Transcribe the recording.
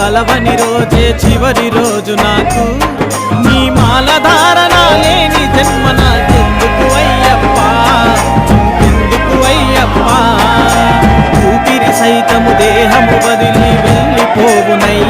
కలవని రోజే చివరి రోజు నాకు నీ మాల ధారణ లేని జన్మ నాకెందుకు అయ్యప్ప ఎందుకు అయ్యప్ప ఊపిరి సైతము దేహము వదిలి వెళ్ళిపోవునయ్యప్ప